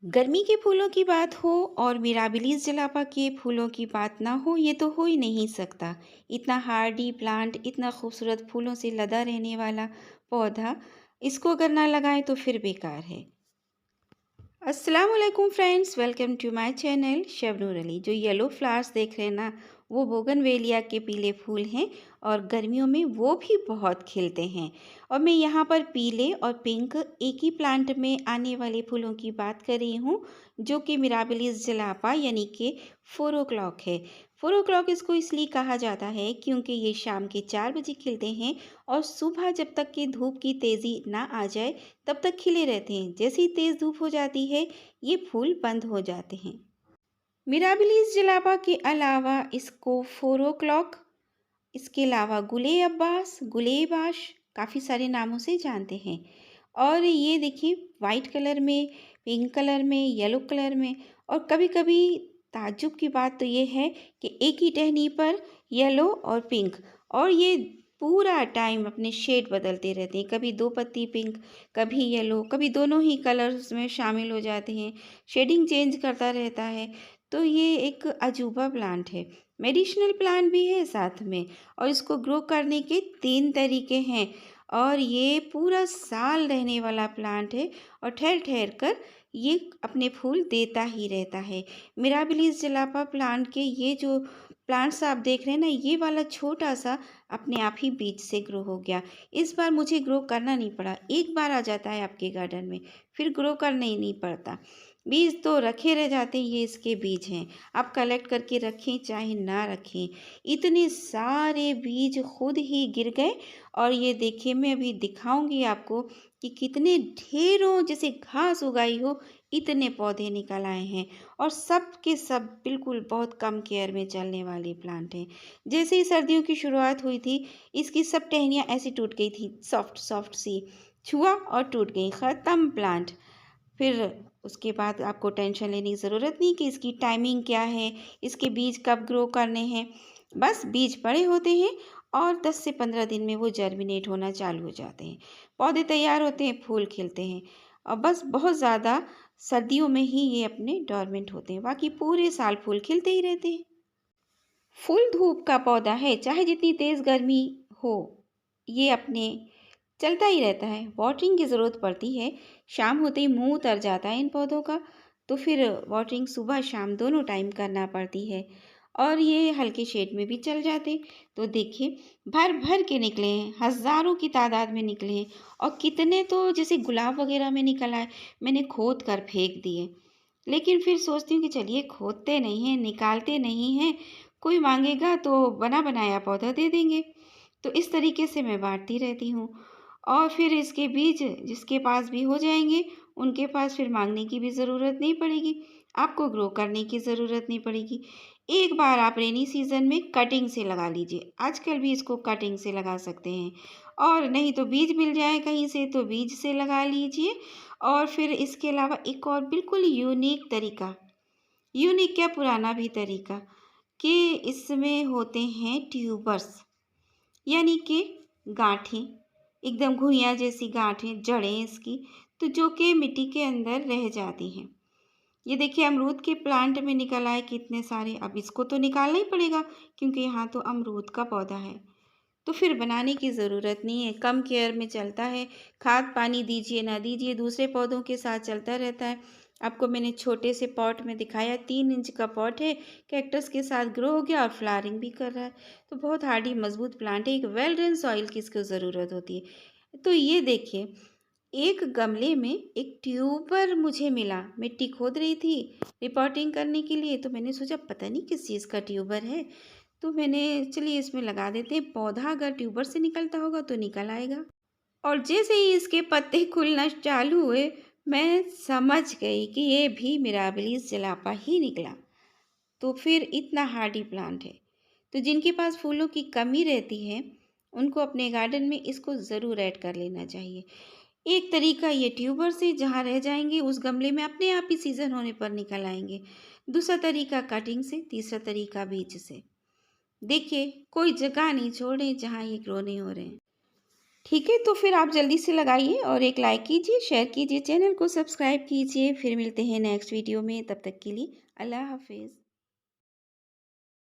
गर्मी के फूलों की बात हो और मिराबिलिस जलापा के फूलों की बात ना हो, ये तो हो ही नहीं सकता। इतना हार्डी प्लांट, इतना खूबसूरत फूलों से लदा रहने वाला पौधा, इसको अगर ना लगाएं तो फिर बेकार है। अस्सलाम वालेकुम friends, welcome to my channel Shabnoor Ali. जो येलो फ्लावर्स देख रहे हैं ना, वो बोगनवेलिया के पीले फूल हैं और गर्मियों में वो भी बहुत खिलते हैं। और मैं यहाँ पर पीले और पिंक एक ही प्लांट में आने वाले फूलों की बात कर रही हूँ, जो कि मिराबिलिस जलापा यानी कि 4 o'clock है। 4 o'clock इसको इसलिए कहा जाता है क्योंकि ये शाम के 4 बजे खिलते हैं और सुबह जब तक कि धूप की तेज़ी ना आ जाए तब तक खिले रहते हैं। जैसे ही तेज़ धूप हो जाती है, ये फूल बंद हो जाते हैं। मिराबिलिस जलापा के अलावा इसको 4 o'clock, इसके अलावा गुले अब्बास, गुलेबाश, काफ़ी सारे नामों से जानते हैं। और ये देखिए, वाइट कलर में, पिंक कलर में, येलो कलर में। और कभी-कभी ताज्जुब की बात तो ये है कि एक ही टहनी पर येलो और पिंक, और ये पूरा टाइम अपने शेड बदलते रहते हैं। कभी 2 पत्ती पिंक, कभी येलो, कभी दोनों ही कलर्स में शामिल हो जाते हैं। शेडिंग चेंज करता रहता है। तो ये एक अजूबा प्लांट है। मेडिसिनल प्लांट भी है साथ में। और इसको ग्रो करने के 3 तरीके हैं। और ये पूरा साल रहने वाला प्लांट है और ठहर ठहर कर ये अपने फूल देता ही रहता है। मिराबिलिस जलापा प्लांट के ये जो प्लांट्स आप देख रहे हैं ना, ये वाला छोटा सा अपने आप ही बीज से ग्रो हो गया। इस बार मुझे ग्रो करना नहीं पड़ा। एक बार आ जाता है आपके गार्डन में, फिर ग्रो करना ही नहीं पड़ता। बीज तो रखे रह जाते हैं, ये इसके बीज हैं। आप कलेक्ट करके रखें चाहे ना रखें, इतने सारे बीज खुद ही गिर गए। और ये देखिए, मैं अभी दिखाऊंगी आपको कि कितने ढेरों जैसे घास उगाई हो, इतने पौधे निकल आए हैं। और सब के सब बिल्कुल बहुत कम केयर में चलने वाले प्लांट हैं। जैसे ही सर्दियों की शुरुआत हुई थी, इसकी सब टहनियाँ ऐसी टूट गई थी, सॉफ्ट सॉफ्ट सी, छुआ और टूट गई, ख़त्म प्लांट। फिर उसके बाद आपको टेंशन लेने की ज़रूरत नहीं कि इसकी टाइमिंग क्या है, इसके बीज कब ग्रो करने हैं। बस बीज बड़े होते हैं और 10 से 15 दिन में वो जर्मिनेट होना चालू हो जाते हैं। पौधे तैयार होते हैं, फूल खिलते हैं। और बस बहुत ज़्यादा सर्दियों में ही ये अपने डोरमेंट होते हैं, बाकी पूरे साल फूल खिलते ही रहते हैं। फुल धूप का पौधा है, चाहे जितनी तेज़ गर्मी हो, ये अपने चलता ही रहता है। वाटरिंग की ज़रूरत पड़ती है, शाम होते ही मुंह उतर जाता है इन पौधों का, तो फिर वाटरिंग सुबह शाम दोनों टाइम करना पड़ती है। और ये हल्के शेड में भी चल जाते। तो देखिए, भर भर के निकले हैं, हज़ारों की तादाद में निकले हैं। और कितने तो जैसे गुलाब वगैरह में निकल आए, मैंने खोद कर फेंक दिए। लेकिन फिर सोचती हूँ कि चलिए, खोदते नहीं हैं, निकालते नहीं हैं, कोई मांगेगा तो बना बनाया पौधा दे देंगे। तो इस तरीके से मैं बांटती रहती हूँ। और फिर इसके बीज जिसके पास भी हो जाएंगे, उनके पास फिर मांगने की भी ज़रूरत नहीं पड़ेगी, आपको ग्रो करने की ज़रूरत नहीं पड़ेगी। एक बार आप रेनी सीज़न में कटिंग से लगा लीजिए, आजकल भी इसको कटिंग से लगा सकते हैं। और नहीं तो बीज मिल जाए कहीं से तो बीज से लगा लीजिए। और फिर इसके अलावा एक और बिल्कुल यूनिक तरीका, यूनिक क्या पुराना भी तरीका, कि इसमें होते हैं ट्यूबर्स, यानी कि गांठें, एकदम घुइयाँ जैसी गांठें, जड़ें इसकी, तो जो कि मिट्टी के अंदर रह जाती हैं। ये देखिए, अमरूद के प्लांट में निकल आए कितने सारे। अब इसको तो निकालना ही पड़ेगा क्योंकि यहाँ तो अमरूद का पौधा है। तो फिर बनाने की ज़रूरत नहीं है, कम केयर में चलता है। खाद पानी दीजिए ना दीजिए, दूसरे पौधों के साथ चलता रहता है। आपको मैंने छोटे से पॉट में दिखाया, 3 इंच का पॉट है, कैक्टस के साथ ग्रो हो गया और फ्लावरिंग भी कर रहा है। तो बहुत हार्डी मजबूत प्लांट है। एक वेल ड्रेन सॉइल की इसको ज़रूरत होती है। तो ये देखिए, एक गमले में एक ट्यूबर मुझे मिला। मिट्टी खोद रही थी रिपोर्टिंग करने के लिए, तो मैंने सोचा पता नहीं किस चीज़ का ट्यूबर है। तो मैंने, चलिए इसमें लगा देते हैं, पौधा अगर ट्यूबर से निकलता होगा तो निकल आएगा। और जैसे ही इसके पत्ते खुलना चालू हुए, मैं समझ गई कि ये भी मिराबिलिस जलापा ही निकला। तो फिर इतना हार्डी प्लांट है। तो जिनके पास फूलों की कमी रहती है, उनको अपने गार्डन में इसको ज़रूर ऐड कर लेना चाहिए। एक तरीका ये ट्यूबर से, जहाँ रह जाएंगे उस गमले में अपने आप ही सीज़न होने पर निकल आएंगे। दूसरा तरीका कटिंग से, तीसरा तरीका बीज से। देखिए, कोई जगह नहीं छोड़े जहाँ ये ग्रो नहीं हो रहे हैं। ठीक है, तो फिर आप जल्दी से लगाइए और एक लाइक कीजिए, शेयर कीजिए, चैनल को सब्सक्राइब कीजिए। फिर मिलते हैं नेक्स्ट वीडियो में, तब तक के लिए अल्लाह हाफ़िज़।